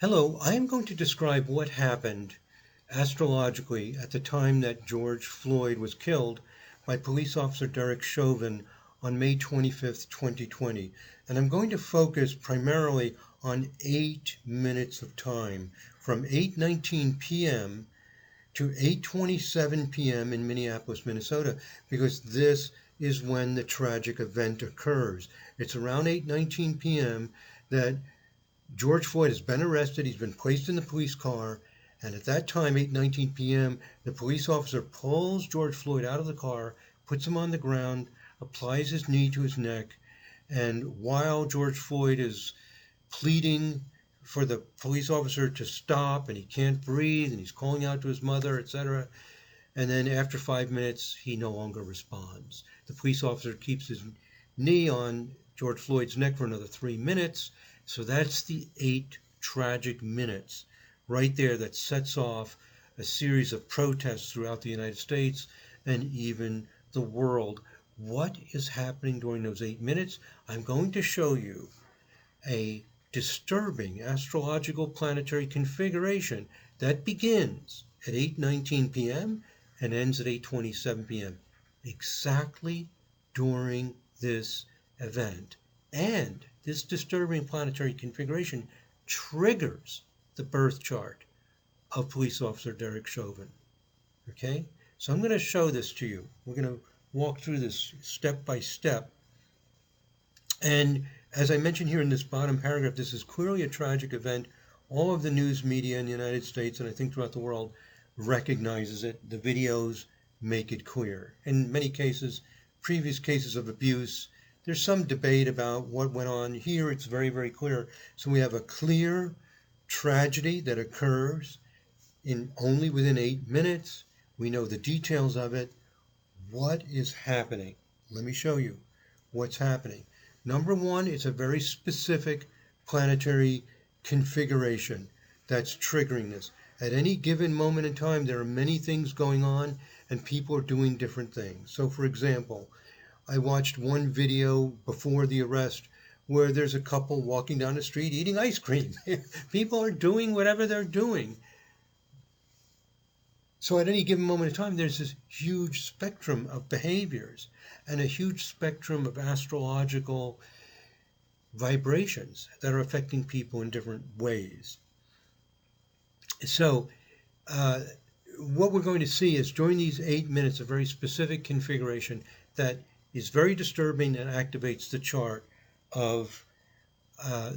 Hello, I am going to describe what happened astrologically at the time that George Floyd was killed by police officer Derek Chauvin on May 25th, 2020. And I'm going to focus primarily on 8 minutes of time from 8:19 p.m. to 8:27 p.m. in Minneapolis, Minnesota, because this is when the tragic event occurs. It's around 8:19 p.m. that George Floyd has been arrested. He's been placed in the police car. And at that time, 8:19 p.m., the police officer pulls George Floyd out of the car, puts him on the ground, applies his knee to his neck. And while George Floyd is pleading for the police officer to stop, and he can't breathe, and he's calling out to his mother, etc. And then after 5 minutes, he no longer responds. The police officer keeps his knee on George Floyd's neck for another 3 minutes. So that's the 8 tragic minutes right there that sets off a series of protests throughout the United States and even the world. What is happening during those 8 minutes? I'm going to show you a disturbing astrological planetary configuration that begins at 8:19 p.m. and ends at 8:27 p.m. exactly during this event. And this disturbing planetary configuration triggers the birth chart of police officer Derek Chauvin. Okay? So I'm going to show this to you. We're going to walk through this step by step. And as I mentioned here in this bottom paragraph, this is clearly a tragic event. All of the news media in the United States, and I think throughout the world, recognizes it. The videos make it clear. In many cases, previous cases of abuse, there's some debate about what went on. Here it's very, very clear. So we have a clear tragedy that occurs only within 8 minutes. We know the details of it. What is happening? Let me show you what's happening. Number one, it's a very specific planetary configuration that's triggering this. At any given moment in time, there are many things going on and people are doing different things. So for example, I watched one video before the arrest where there's a couple walking down the street eating ice cream. People are doing whatever they're doing. So at any given moment in time, there's this huge spectrum of behaviors and a huge spectrum of astrological vibrations that are affecting people in different ways. So what we're going to see is during these 8 minutes, a very specific configuration that is very disturbing and activates the chart of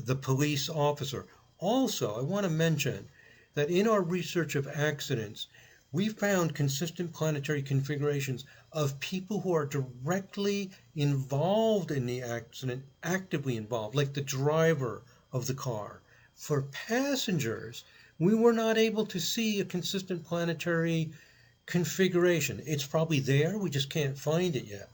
the police officer. Also, I want to mention that in our research of accidents, we found consistent planetary configurations of people who are directly involved in the accident, actively involved, like the driver of the car. For passengers, we were not able to see a consistent planetary configuration. It's probably there, we just can't find it yet.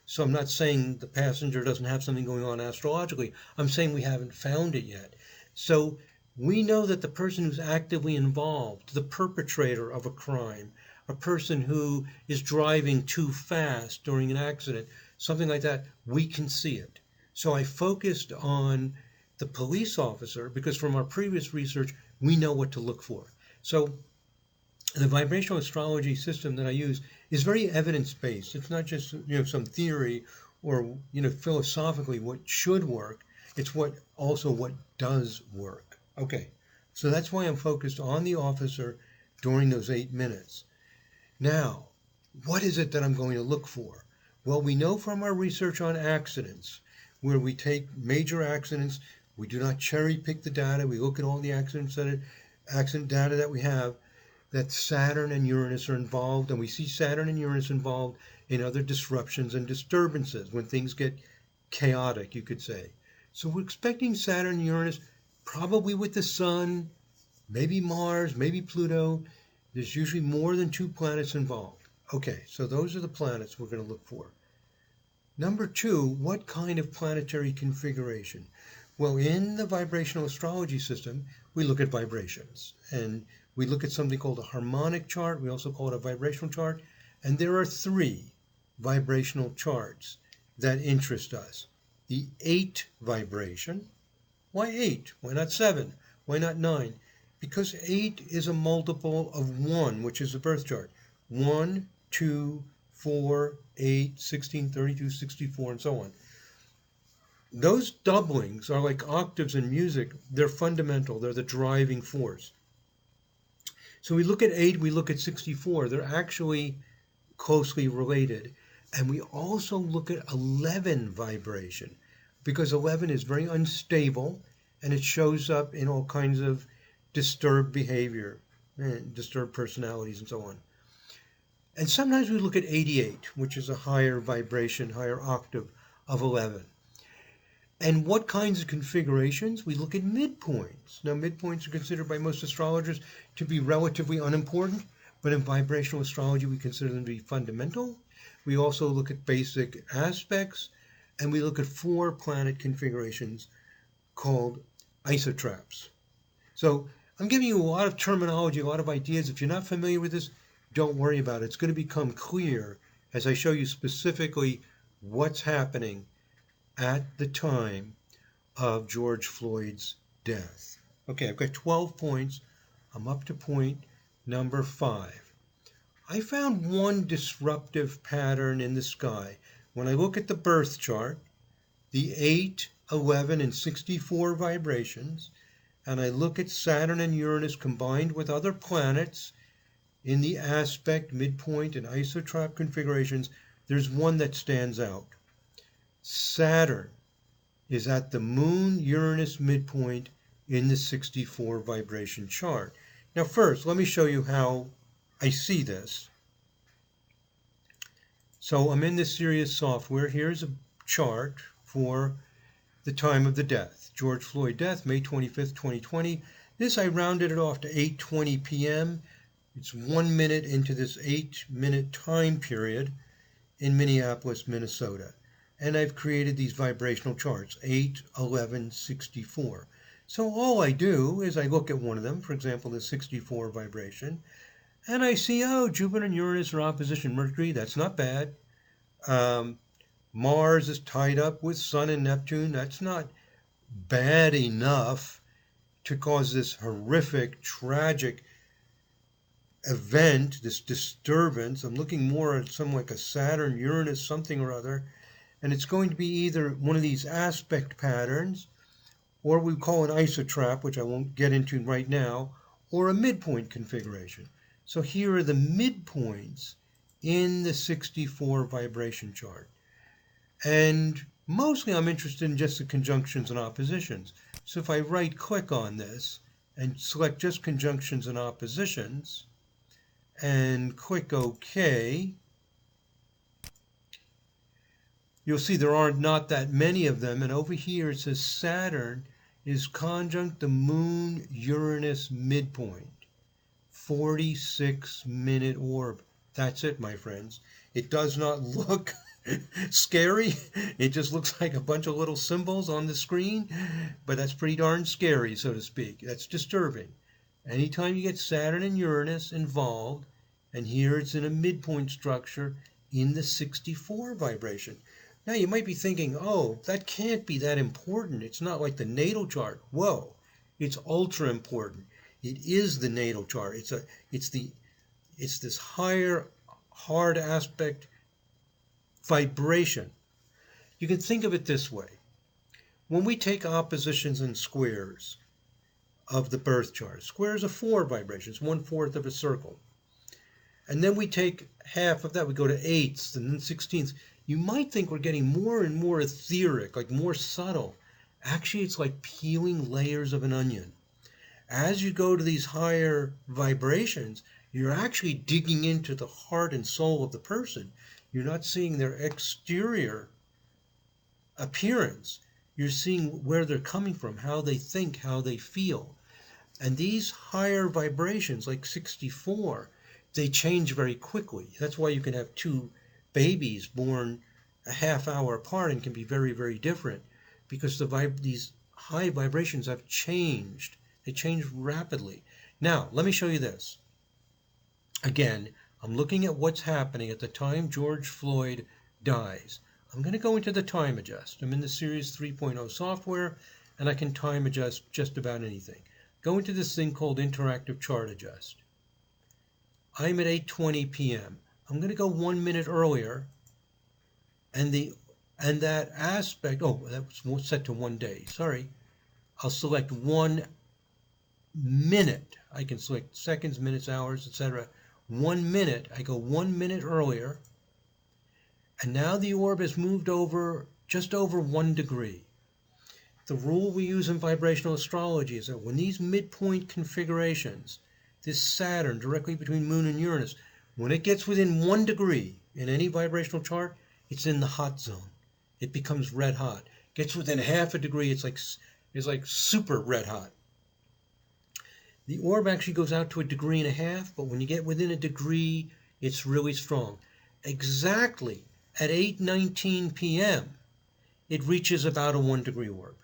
So I'm not saying the passenger doesn't have something going on astrologically. I'm saying we haven't found it yet. So we know that the person who's actively involved, the perpetrator of a crime, a person who is driving too fast during an accident, something like that, we can see it. So I focused on the police officer because from our previous research, we know what to look for. So the vibrational astrology system that I use is very evidence-based. It's not just some theory or philosophically what should work. It's what does work. Okay, so that's why I'm focused on the officer during those 8 minutes. Now, what is it that I'm going to look for? Well, we know from our research on accidents, where we take major accidents, we do not cherry pick the data, we look at all the accident data that we have, that Saturn and Uranus are involved, and we see Saturn and Uranus involved in other disruptions and disturbances when things get chaotic, you could say. So we're expecting Saturn and Uranus probably with the Sun, maybe Mars, maybe Pluto. There's usually more than 2 planets involved. Okay, so those are the planets we're going to look for. Number 2, what kind of planetary configuration? Well, in the vibrational astrology system, we look at vibrations. And we look at something called a harmonic chart. We also call it a vibrational chart. And there are 3 vibrational charts that interest us. The 8 vibration. Why 8? Why not 7? Why not 9? Because 8 is a multiple of 1, which is the birth chart. 1, 2, 4, 8, 16, 32, 64, and so on. Those doublings are like octaves in music. They're fundamental. They're the driving force. So we look at 8, we look at 64. They're actually closely related. And we also look at 11 vibration, because 11 is very unstable and it shows up in all kinds of disturbed behavior, and disturbed personalities, and so on. And sometimes we look at 88, which is a higher vibration, higher octave of 11. And what kinds of configurations? We look at midpoints. Now, midpoints are considered by most astrologers to be relatively unimportant, but in vibrational astrology, we consider them to be fundamental. We also look at basic aspects, and we look at 4 planet configurations called isotraps. So I'm giving you a lot of terminology, a lot of ideas. If you're not familiar with this, don't worry about it. It's going to become clear as I show you specifically what's happening at the time of George Floyd's death. Okay, I've got 12 points. I'm up to point number 5. I found one disruptive pattern in the sky. When I look at the birth chart, the 8, 11, and 64 vibrations, and I look at Saturn and Uranus combined with other planets in the aspect, midpoint, and isotrap configurations, there's one that stands out. Saturn is at the Moon-Uranus midpoint in the 64 vibration chart. Now first, let me show you how I see this. So I'm in this Sirius software. Here's a chart for the time of the death. George Floyd death, May 25th, 2020. This, I rounded it off to 8:20 p.m. It's 1 minute into this 8-minute time period in Minneapolis, Minnesota. And I've created these vibrational charts, 8, 11, 64. So all I do is I look at one of them, for example, the 64 vibration, and I see, oh, Jupiter and Uranus are opposition Mercury. That's not bad. Mars is tied up with Sun and Neptune. That's not bad enough to cause this horrific, tragic event, this disturbance. I'm looking more at something like a Saturn, Uranus, something or other. And it's going to be either one of these aspect patterns, or we call an isotrap, which I won't get into right now, or a midpoint configuration. So here are the midpoints in the 64 vibration chart. And mostly I'm interested in just the conjunctions and oppositions. So if I right click on this and select just conjunctions and oppositions and click OK, you'll see there are not that many of them. And over here it says Saturn is conjunct the Moon-Uranus midpoint. 46-minute orb. That's it, my friends. It does not look scary. It just looks like a bunch of little symbols on the screen, but that's pretty darn scary, so to speak. That's disturbing. Anytime you get Saturn and Uranus involved, and here it's in a midpoint structure in the 64 vibration. Now you might be thinking, oh, that can't be that important. It's not like the natal chart. Whoa, it's ultra important. It is the natal chart. It's this higher hard aspect vibration. You can think of it this way. When we take oppositions and squares of the birth chart, squares are 4 vibrations, 1/4 of a circle. And then we take half of that, we go to 8ths and then 16ths. You might think we're getting more and more etheric, like more subtle. Actually, it's like peeling layers of an onion. As you go to these higher vibrations, you're actually digging into the heart and soul of the person. You're not seeing their exterior appearance. You're seeing where they're coming from, how they think, how they feel. And these higher vibrations, like 64, they change very quickly. That's why you can have 2 babies born a half hour apart and can be very, very different, because these high vibrations have changed. They change rapidly. Now, let me show you this. Again, I'm looking at what's happening at the time George Floyd dies. I'm going to go into the time adjust. I'm in the Series 3.0 software, and I can time adjust just about anything. go into this thing called interactive chart adjust. I'm at 8:20 p.m. I'm going to go 1 minute earlier, and that aspect, oh, that was set to 1 day. Sorry. I'll select 1 minute. I can select seconds, minutes, hours, etc. 1 minute. I go 1 minute earlier, and now the orb has moved over just over 1 degree. The rule we use in vibrational astrology is that when these midpoint configurations, this Saturn directly between Moon and Uranus, when it gets within 1 degree in any vibrational chart, it's in the hot zone. It becomes red hot. Gets within half a degree, it's like super red hot. The orb actually goes out to 1.5 degrees, but when you get within 1 degree, it's really strong. Exactly at 8:19 p.m., it reaches about a 1 degree orb.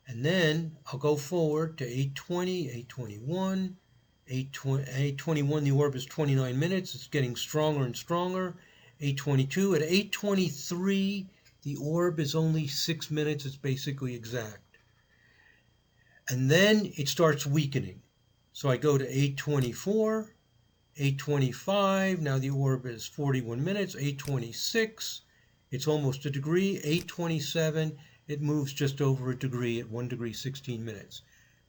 And then I'll go forward to 8:20, 8:21, 8:21, the orb is 29 minutes. It's getting stronger and stronger. 8:22. At 8:23, the orb is only 6 minutes. It's basically exact. And then it starts weakening. So I go to 8:24, 8:25. Now the orb is 41 minutes. 8:26. It's almost 1 degree. 8:27. It moves just over 1 degree at 1 degree 16 minutes.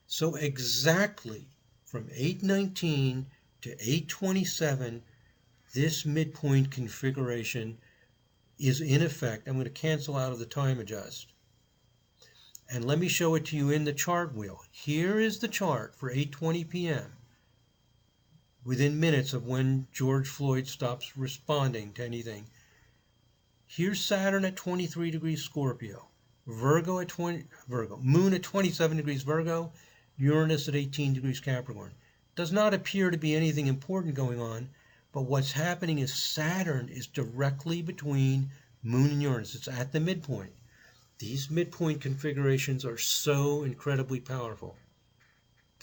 So exactly from 8:19 to 8:27, this midpoint configuration is in effect. I'm going to cancel out of the time adjust. And let me show it to you in the chart wheel. Here is the chart for 8:20 p.m. within minutes of when George Floyd stops responding to anything. Here's Saturn at 23 degrees Scorpio. Moon at 27 degrees Virgo, Uranus at 18 degrees Capricorn. Does not appear to be anything important going on, but what's happening is Saturn is directly between Moon and Uranus. It's at the midpoint. These midpoint configurations are so incredibly powerful.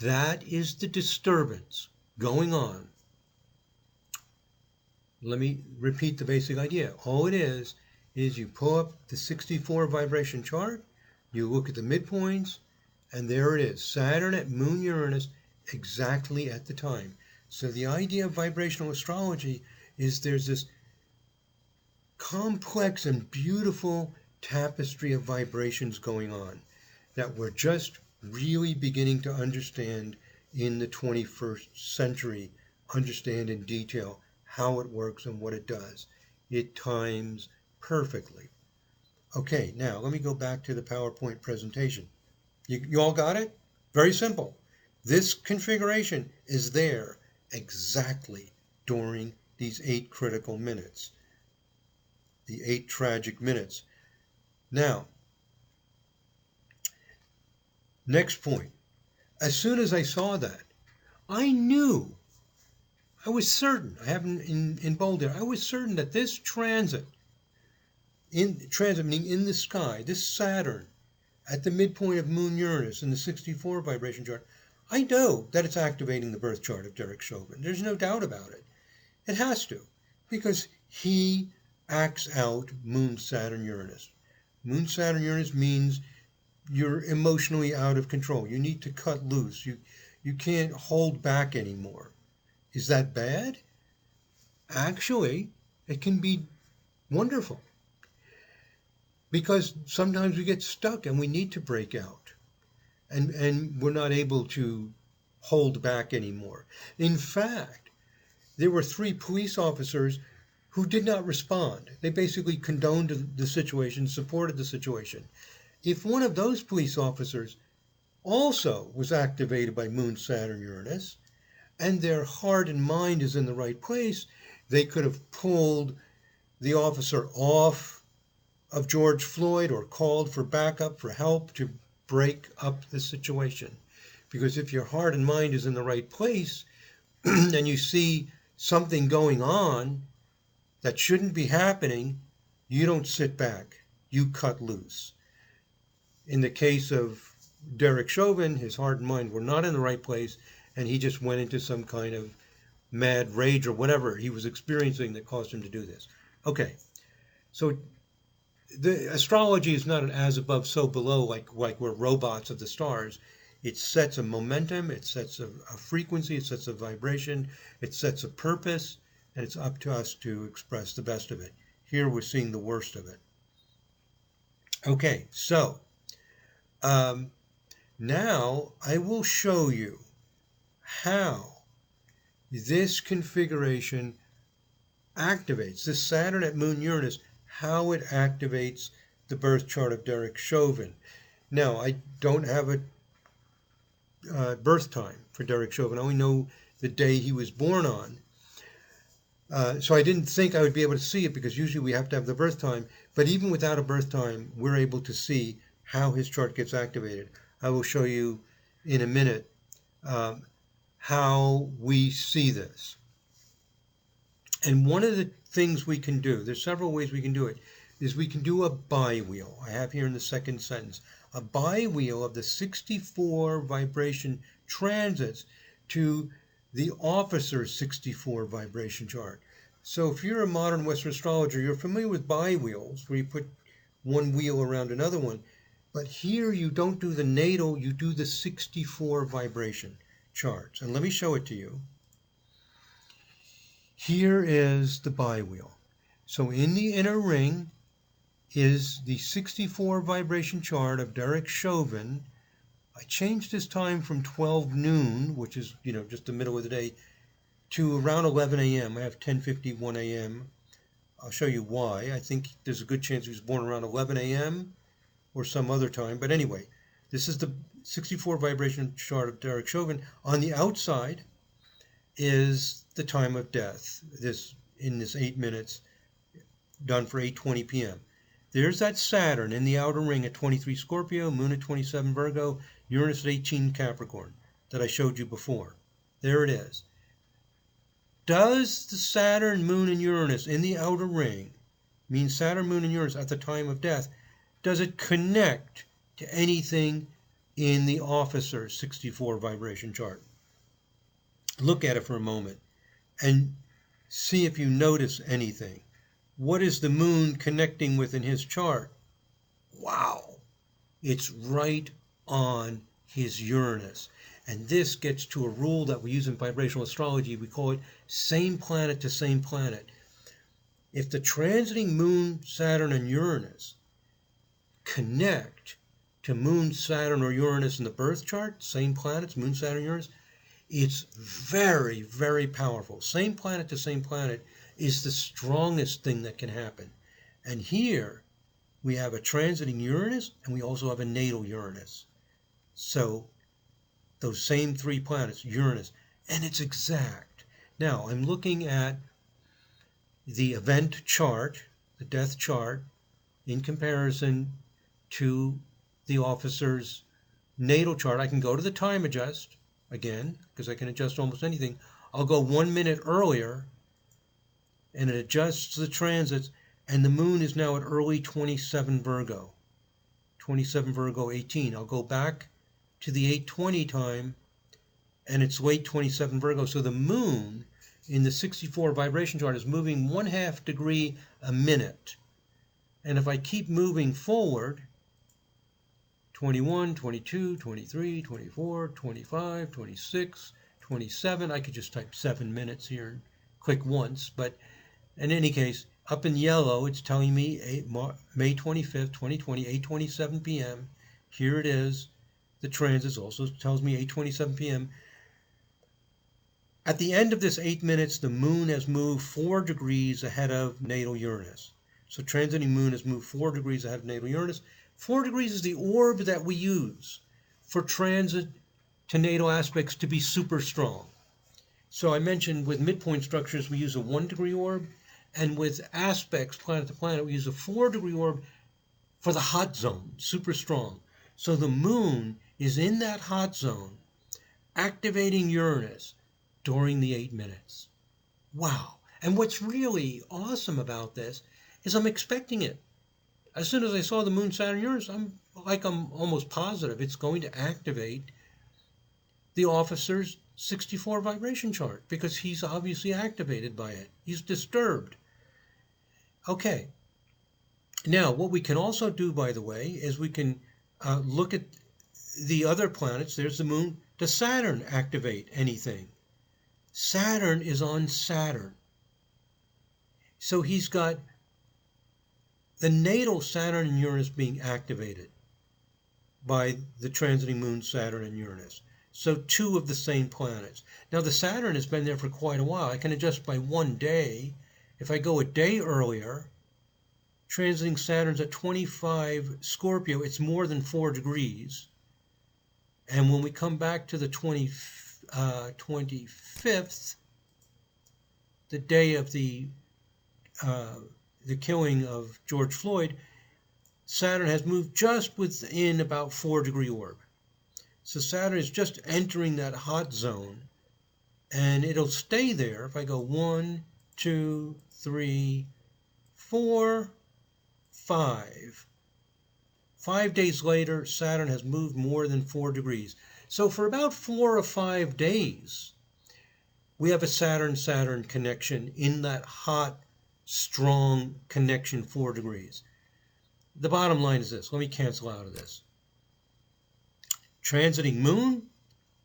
That is the disturbance going on. Let me repeat the basic idea. All it is you pull up the 64 vibration chart, you look at the midpoints, and there it is. Saturn at Moon Uranus exactly at the time. So the idea of vibrational astrology is there's this complex and beautiful tapestry of vibrations going on that we're just really beginning to understand in the 21st century, understand in detail how it works and what it does. It times perfectly. Okay, now let me go back to the PowerPoint presentation. You all got it? Very simple. This configuration is there exactly during these 8 critical minutes, the 8 tragic minutes. Now, next point. As soon as I saw that, I knew, I was certain, I have in bold there, I was certain that this transit meaning in the sky, this Saturn at the midpoint of Moon Uranus in the 64 vibration chart, I know that it's activating the birth chart of Derek Chauvin. There's no doubt about it. It has to, because he acts out Moon, Saturn, Uranus. Moon, Saturn, Uranus means you're emotionally out of control. You need to cut loose. You can't hold back anymore. Is that bad? Actually, it can be wonderful. Because sometimes we get stuck and we need to break out. And we're not able to hold back anymore. In fact, there were 3 police officers who did not respond. They basically condoned the situation, supported the situation. If one of those police officers also was activated by Moon, Saturn, Uranus, and their heart and mind is in the right place, they could have pulled the officer off of George Floyd or called for backup, for help to break up the situation. Because if your heart and mind is in the right place and you see something going on that shouldn't be happening, you don't sit back. You cut loose. In the case of Derek Chauvin, his heart and mind were not in the right place, and he just went into some kind of mad rage or whatever he was experiencing that caused him to do this. Okay, so the astrology is not an as above, so below, like we're robots of the stars. It sets a momentum, it sets a frequency, it sets a vibration, it sets a purpose, and it's up to us to express the best of it. Here we're seeing the worst of it. Okay, so now I will show you how this configuration activates, this Saturn at Moon Uranus, how it activates the birth chart of Derek Chauvin. Now, I don't have a birth time for Derek Chauvin. I only know the day he was born on. So I didn't think I would be able to see it because usually we have to have the birth time. But even without a birth time, we're able to see how his chart gets activated. I will show you in a minute how we see this. And one of the things we can do, there's several ways we can do it, is we can do a bi-wheel. I have here in the second sentence, a bi-wheel of the 64 vibration transits to the officer's 64 vibration chart. So if you're a modern Western astrologer, you're familiar with bi-wheels, where you put one wheel around another one. But here you don't do the natal, you do the 64 vibration charts. And let me show it to you. Here is the bi-wheel. So in the inner ring is the 64 vibration chart of Derek Chauvin. I changed his time from 12 noon, which is, just the middle of the day, to around 11 a.m. I have 10:51 a.m. I'll show you why. I think there's a good chance he was born around 11 a.m. or some other time. But anyway, this is the 64 vibration chart of Derek Chauvin. On the outside is the time of death, in this 8 minutes, done for 8:20 p.m. There's that Saturn in the outer ring at 23 Scorpio, Moon at 27 Virgo, Uranus at 18 Capricorn that I showed you before. There it is. Does the Saturn, Moon, and Uranus in the outer ring, mean Saturn, Moon, and Uranus at the time of death, does it connect to anything in the officer's 64 vibration chart? Look at it for a moment and see if you notice anything. What is the moon connecting with in his chart? Wow, it's right on his Uranus. And this gets to a rule that we use in vibrational astrology. We call it same planet to same planet. If the transiting moon, Saturn, and Uranus connect to moon, Saturn, or Uranus in the birth chart, same planets, moon, Saturn, Uranus, it's very, very powerful. Same planet to same planet is the strongest thing that can happen. And here we have a transiting Uranus and we also have a natal Uranus. So those same three planets, Uranus, and it's exact. Now I'm looking at the event chart, the death chart, in comparison to the officer's natal chart. I can go to the time adjust again, because I can adjust almost anything. I'll go 1 minute earlier and it adjusts the transits, and the moon is now at early 27 Virgo. 27 Virgo 18. I'll go back to the 8:20 time and it's late 27 Virgo. So the moon in the 64 vibration chart is moving 1/2 degree a minute. And if I keep moving forward, 21, 22, 23, 24, 25, 26, 27, I could just type 7 minutes here and click once. But in any case, up in yellow, it's telling me May 25th, 2020, 8:27 p.m. Here it is. The transits also tells me 8:27 p.m. At the end of this 8 minutes, the moon has moved 4 degrees ahead of natal Uranus. So transiting moon has moved 4 degrees ahead of natal Uranus. 4 degrees is the orb that we use for transit to natal aspects to be super strong. So I mentioned with midpoint structures, we use a 1 degree orb. And with aspects, planet to planet, we use a 4 degree orb for the hot zone, super strong. So the moon is in that hot zone, activating Uranus during the 8 minutes. Wow. And what's really awesome about this is I'm expecting it. As soon as I saw the moon, Saturn, Uranus, I'm almost positive it's going to activate the officer's 64 vibration chart because he's obviously activated by it. He's disturbed. Okay. Now, what we can also do, by the way, is we can look at the other planets, there's the moon. Does Saturn activate anything? Saturn is on Saturn. So he's got the natal Saturn and Uranus being activated by the transiting moon, Saturn and Uranus. So two of the same planets. Now the Saturn has been there for quite a while. I can adjust by 1 day. If I go a day earlier, transiting Saturn's at 25 Scorpio, it's more than 4 degrees. And when we come back to the 25th, the day of the killing of George Floyd, Saturn has moved just within about 4-degree orb. So Saturn is just entering that hot zone, and it'll stay there. If I go 1, 2, 3, 4, 5. 5 days later, Saturn has moved more than 4 degrees. So for about 4 or 5 days, we have a Saturn-Saturn connection in that hot, strong connection, 4 degrees. The bottom line is this. Let me cancel out of this. Transiting moon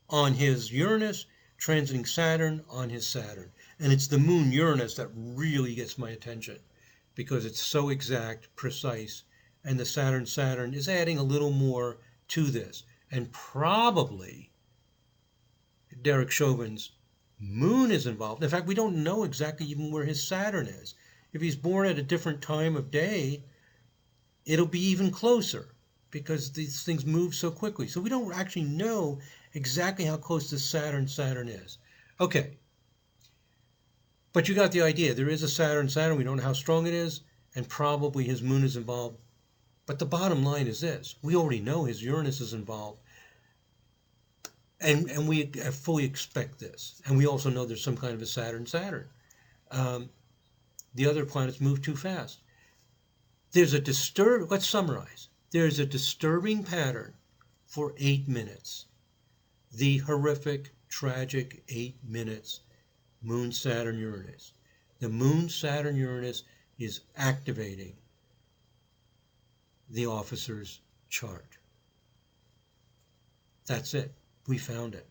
on his Uranus, transiting Saturn on his Saturn. And it's the moon Uranus that really gets my attention because it's so exact, precise, and the Saturn is adding a little more to this. And probably Derek Chauvin's moon is involved. In fact, we don't know exactly even where his Saturn is. If he's born at a different time of day, it'll be even closer because these things move so quickly. So we don't actually know exactly how close the Saturn is. Okay. But you got the idea. There is a Saturn. We don't know how strong it is, and probably his moon is involved. But the bottom line is this. We already know his Uranus is involved. And we fully expect this. And we also know there's some kind of a Saturn. The other planets move too fast. Let's summarize. There's a disturbing pattern for 8 minutes. The horrific, tragic 8 minutes, Moon, Saturn, Uranus. The Moon, Saturn, Uranus is activating the officer's chart. That's it. We found it.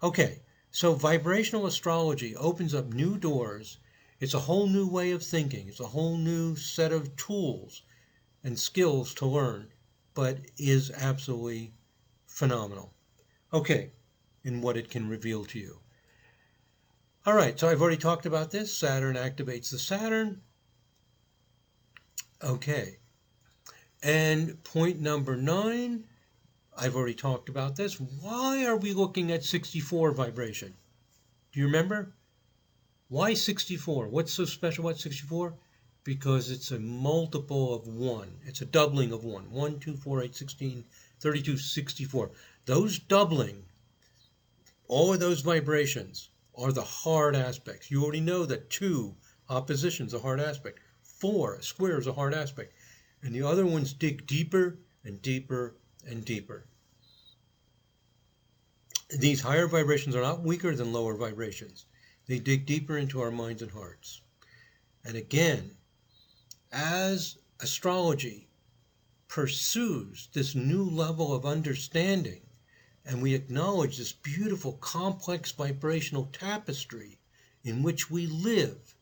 Okay, so vibrational astrology opens up new doors. It's a whole new way of thinking. It's a whole new set of tools and skills to learn, but is absolutely phenomenal. Okay, in what it can reveal to you. All right, so I've already talked about this. Saturn activates the Saturn. Okay. And point number 9, I've already talked about this. Why are we looking at 64 vibration? Do you remember? Why 64? What's so special about 64? Because it's a multiple of 1. It's a doubling of 1. 1, 2, 4, 8, 16, 32, 64. Those doubling, all of those vibrations are the hard aspects. You already know that 2, opposition, is a hard aspect. 4, a square, is a hard aspect. And the other ones dig deeper and deeper and deeper. These higher vibrations are not weaker than lower vibrations. They dig deeper into our minds and hearts. And again, as astrology pursues this new level of understanding, and we acknowledge this beautiful, complex vibrational tapestry in which we live,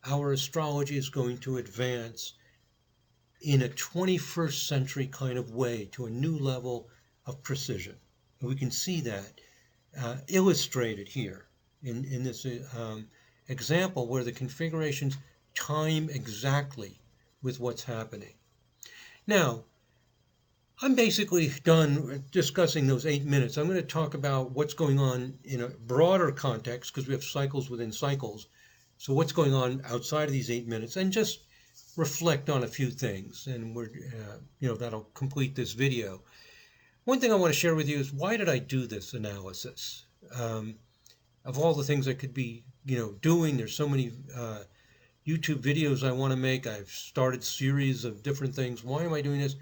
our astrology is going to advance in a 21st century kind of way to a new level of precision. And we can see that illustrated here in this example where the configurations time exactly with what's happening. Now, I'm basically done discussing those 8 minutes. I'm going to talk about what's going on in a broader context because we have cycles within cycles. So what's going on outside of these 8 minutes, and just reflect on a few things, and that'll complete this video. One thing I want to share with you is, why did I do this analysis? Of all the things I could be, doing, there's so many YouTube videos I want to make. I've started series of different things. Why am I doing this?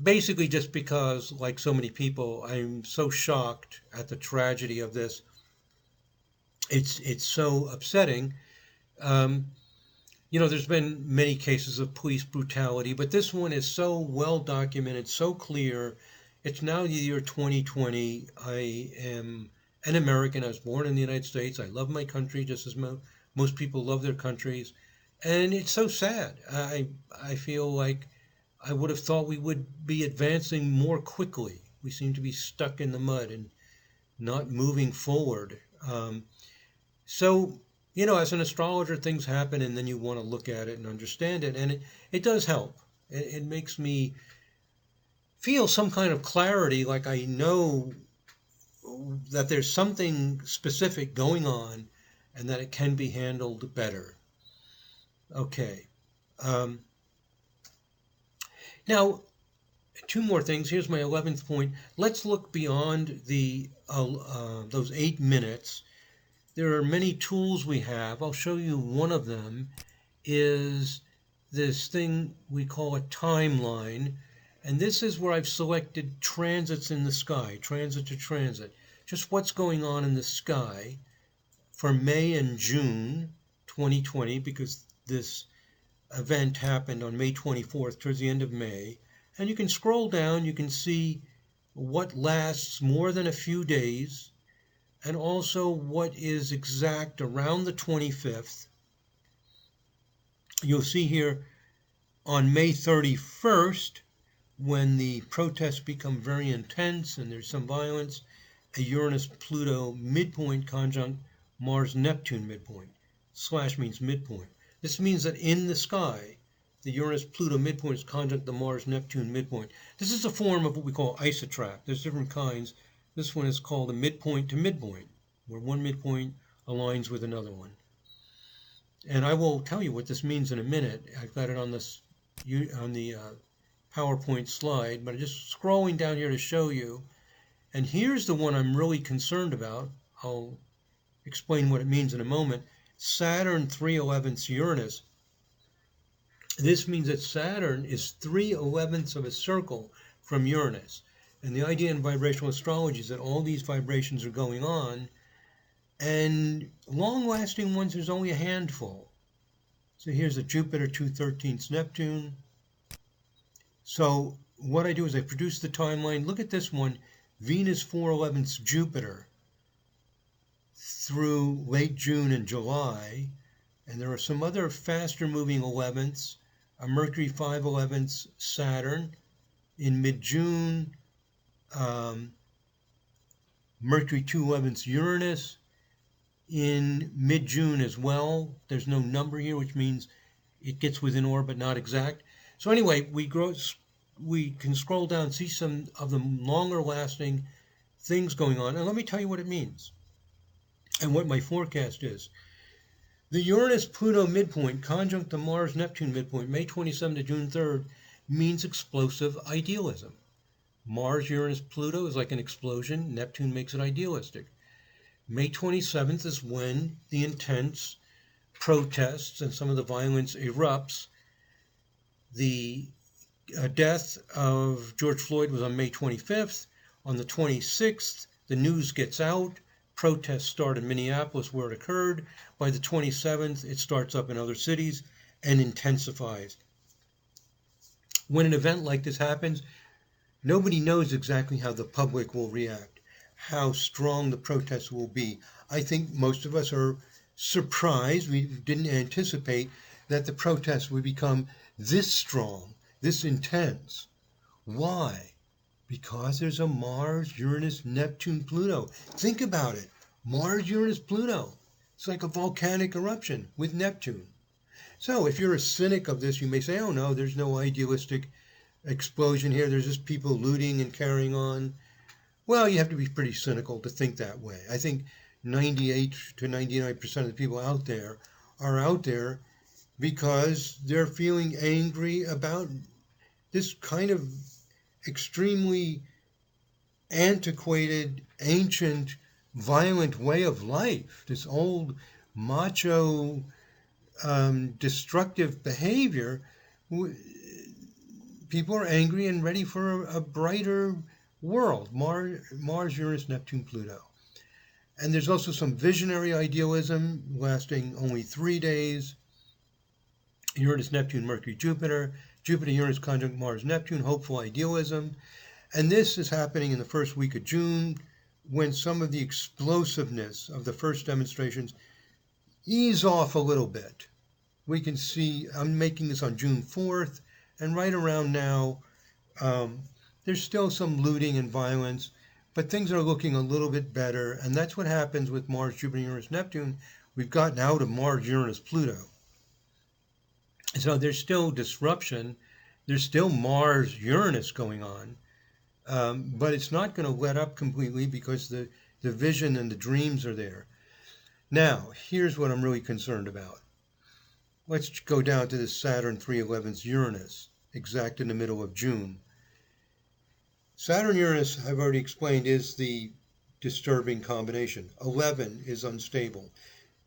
Basically just because, like so many people, I'm so shocked at the tragedy of this. It's so upsetting. There's been many cases of police brutality, but this one is so well documented, so clear. It's now the year 2020. I am an American. I was born in the United States. I love my country just as most people love their countries. And it's so sad. I feel like I would have thought we would be advancing more quickly. We seem to be stuck in the mud and not moving forward. So, as an astrologer, things happen and then you want to look at it and understand it. And it does help. It makes me feel some kind of clarity, like I know that there's something specific going on and that it can be handled better. Okay. Now, two more things. Here's my 11th point. Let's look beyond those 8 minutes. There are many tools we have. I'll show you one of them is this thing we call a timeline. And this is where I've selected transits in the sky, transit to transit. Just what's going on in the sky for May and June 2020, because this event happened on May 24th, towards the end of May. And you can scroll down, you can see what lasts more than a few days, and also what is exact around the 25th. You'll see here on May 31st, when the protests become very intense and there's some violence, a Uranus-Pluto midpoint conjunct Mars-Neptune midpoint. Slash means midpoint. This means that in the sky, the Uranus-Pluto midpoint is conjunct the Mars-Neptune midpoint. This is a form of what we call isotrap. There's different kinds. This one is called a midpoint to midpoint, where one midpoint aligns with another one. And I will tell you what this means in a minute. I've got it on the PowerPoint slide, but I'm just scrolling down here to show you. And here's the one I'm really concerned about. I'll explain what it means in a moment. Saturn 3/11 Uranus. This means that Saturn is 3/11 of a circle from Uranus. And the idea in vibrational astrology is that all these vibrations are going on, and long-lasting ones, there's only a handful. So here's a Jupiter 2/13 Neptune. So what I do is I produce the timeline. Look at this one, Venus 4/11 Jupiter through late June and July. And there are some other faster moving 11ths, a Mercury 5/11 Saturn in mid-June, Mercury 2/11 Uranus in mid-June as well. There's no number here, which means it gets within orbit, not exact. So anyway, we can scroll down, see some of the longer lasting things going on. And let me tell you what it means and what my forecast is. The Uranus-Pluto midpoint conjunct the Mars-Neptune midpoint, May 27 to June 3rd, means explosive idealism. Mars, Uranus, Pluto is like an explosion. Neptune makes it idealistic. May 27th is when the intense protests and some of the violence erupts. The death of George Floyd was on May 25th. On the 26th, the news gets out. Protests start in Minneapolis where it occurred. By the 27th, it starts up in other cities and intensifies. When an event like this happens, nobody knows exactly how the public will react, how strong the protests will be. I think most of us are surprised. We didn't anticipate that the protests would become this strong, this intense. Why? Because there's a Mars, Uranus, Neptune, Pluto. Think about it. Mars, Uranus, Pluto. It's like a volcanic eruption with Neptune. So if you're a cynic of this, you may say, oh no, there's no idealistic explosion here. There's just people looting and carrying on. Well, you have to be pretty cynical to think that way. I think 98 to 99% of the people out there are out there because they're feeling angry about this kind of extremely antiquated, ancient, violent way of life, this old macho, destructive behavior. People are angry and ready for a brighter world. Mars, Uranus, Neptune, Pluto. And there's also some visionary idealism lasting only 3 days. Uranus, Neptune, Mercury, Jupiter. Jupiter, Uranus conjunct Mars, Neptune, hopeful idealism. And this is happening in the first week of June, when some of the explosiveness of the first demonstrations ease off a little bit. We can see, I'm making this on June 4th, and right around now, there's still some looting and violence, but things are looking a little bit better, and that's what happens with Mars, Jupiter, Uranus, Neptune. We've gotten out of Mars, Uranus, Pluto. So there's still disruption. There's still Mars, Uranus going on, but it's not going to let up completely because the vision and the dreams are there. Now, here's what I'm really concerned about. Let's go down to this Saturn 311's Uranus, exact in the middle of June. Saturn Uranus, I've already explained, is the disturbing combination. 11 is unstable.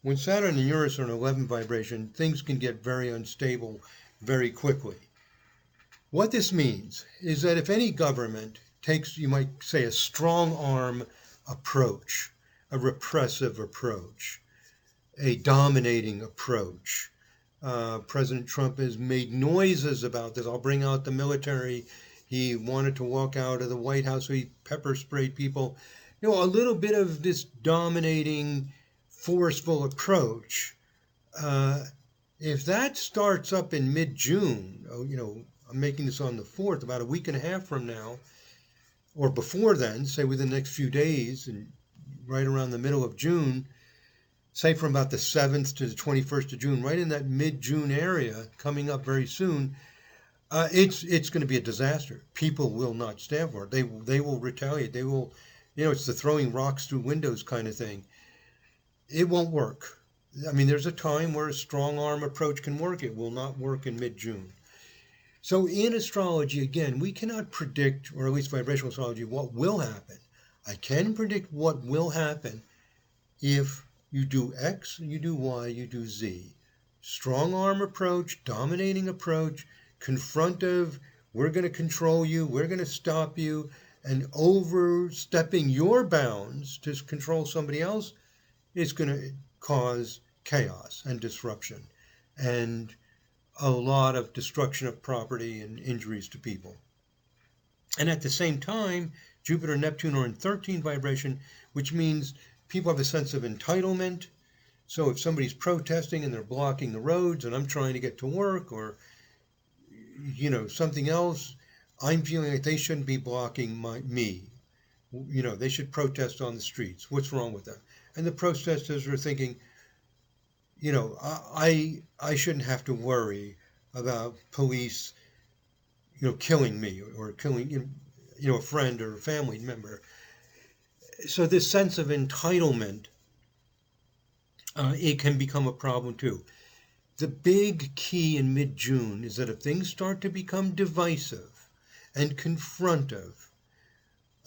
When Saturn and Uranus are in 11 vibration, things can get very unstable very quickly. What this means is that if any government takes, you might say, a strong arm approach, a repressive approach, a dominating approach. President Trump has made noises about this. I'll bring out the military. He wanted to walk out of the White House, so he pepper sprayed people. A little bit of this dominating, forceful approach. If that starts up in mid-June, I'm making this on the 4th, about a week and a half from now, or before then, say within the next few days, and right around the middle of June, say from about the 7th to the 21st of June, right in that mid-June area, coming up very soon, it's going to be a disaster. People will not stand for it. They will retaliate. They will, it's the throwing rocks through windows kind of thing. It won't work. I mean, there's a time where a strong arm approach can work. It will not work in mid-June. So in astrology, again, we cannot predict, or at least vibrational astrology, what will happen. I can predict what will happen if you do X, you do Y, you do Z. Strong arm approach, dominating approach, confrontive, we're going to control you, we're going to stop you, and overstepping your bounds to control somebody else is going to cause chaos and disruption and a lot of destruction of property and injuries to people. And at the same time, Jupiter and Neptune are in 13 vibration, which means people have a sense of entitlement. So if somebody's protesting and they're blocking the roads and I'm trying to get to work or, something else, I'm feeling like they shouldn't be blocking me. They should protest on the streets. What's wrong with that? And the protesters are thinking, I shouldn't have to worry about police, killing me or killing, a friend or a family member. So this sense of entitlement, it can become a problem too. The big key in mid-June is that if things start to become divisive and confrontive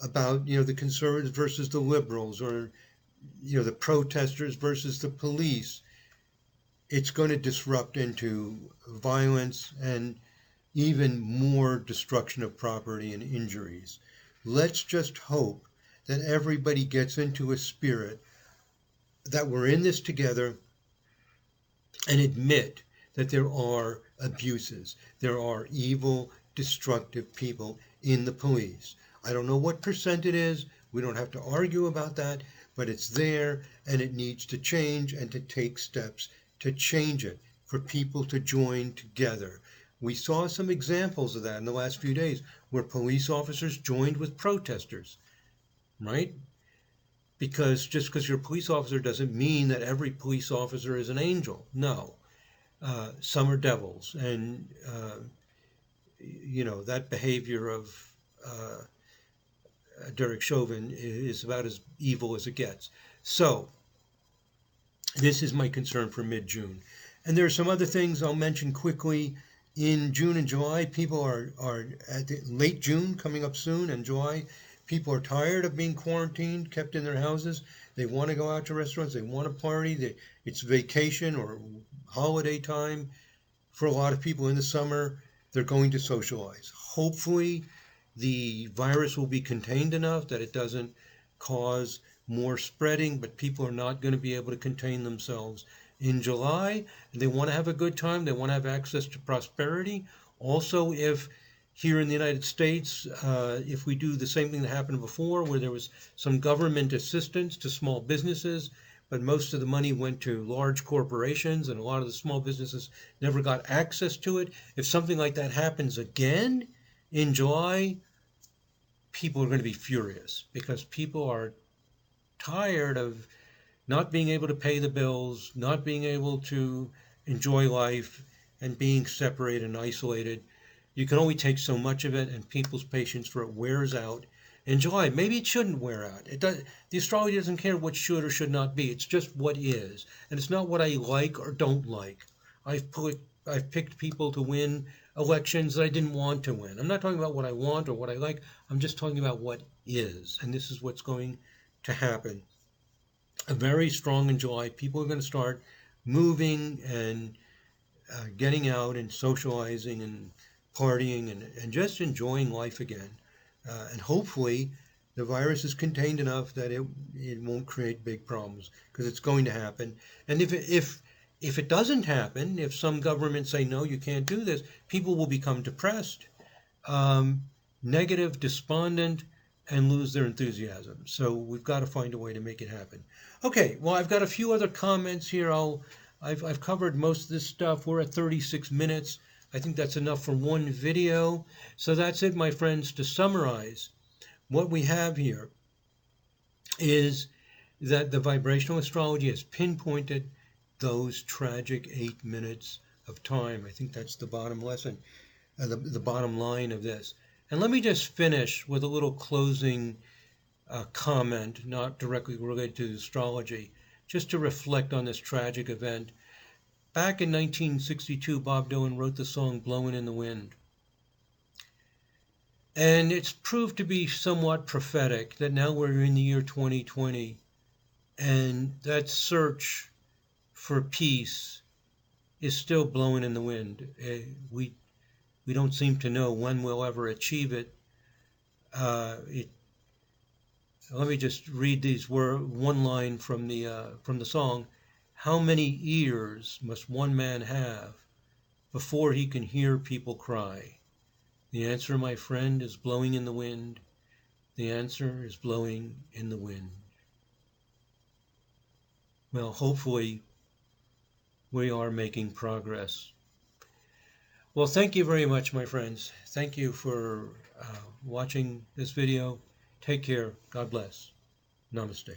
about, the conservatives versus the liberals or, the protesters versus the police, it's going to disrupt into violence and even more destruction of property and injuries. Let's just hope that everybody gets into a spirit that we're in this together and admit that there are abuses. There are evil, destructive people in the police. I don't know what percent it is. We don't have to argue about that, but it's there and it needs to change and to take steps to change it, for people to join together. We saw some examples of that in the last few days where police officers joined with protesters, right? Because just because you're a police officer doesn't mean that every police officer is an angel. No. Some are devils. And, that behavior of Derek Chauvin is about as evil as it gets. So, this is my concern for mid-June. And there are some other things I'll mention quickly. In June and July, people are at the late June, coming up soon, and July, people are tired of being quarantined, kept in their houses. They want to go out to restaurants. They want to party. It's vacation or holiday time. For a lot of people in the summer, they're going to socialize. Hopefully, the virus will be contained enough that it doesn't cause more spreading, but people are not going to be able to contain themselves in July. They want to have a good time. They want to have access to prosperity. Also, if here in the United States, if we do the same thing that happened before, where there was some government assistance to small businesses, but most of the money went to large corporations and a lot of the small businesses never got access to it. If something like that happens again in July, people are going to be furious because people are tired of not being able to pay the bills, not being able to enjoy life, and being separated and isolated. You can only take so much of it, and people's patience for it wears out in July. Maybe it shouldn't wear out. The astrology doesn't care what should or should not be. It's just what is, and it's not what I like or don't like. I've picked people to win elections that I didn't want to win. I'm not talking about what I want or what I like. I'm just talking about what is, and this is what's going to happen. A very strong in July. People are going to start moving and getting out and socializing and partying and just enjoying life again. And hopefully the virus is contained enough that it won't create big problems, because it's going to happen. And if it doesn't happen, if some governments say, no, you can't do this, people will become depressed, negative, despondent, and lose their enthusiasm. So we've got to find a way to make it happen. Okay, well, I've got a few other comments here. I've covered most of this stuff. We're at 36 minutes. I think that's enough for one video. So that's it, my friends. To summarize, what we have here is that the vibrational astrology has pinpointed those tragic 8 minutes of time. I think that's the bottom lesson, the bottom line of this. And let me just finish with a little closing comment, not directly related to astrology, just to reflect on this tragic event. Back in 1962, Bob Dylan wrote the song Blowin' in the Wind. And it's proved to be somewhat prophetic that now we're in the year 2020, and that search for peace is still blowing in the wind. We don't seem to know when we'll ever achieve it. Let me just read one line from the song. How many ears must one man have before he can hear people cry? The answer, my friend, is blowing in the wind. The answer is blowing in the wind. Well, hopefully we are making progress. Well, thank you very much, my friends. Thank you for watching this video. Take care. God bless. Namaste.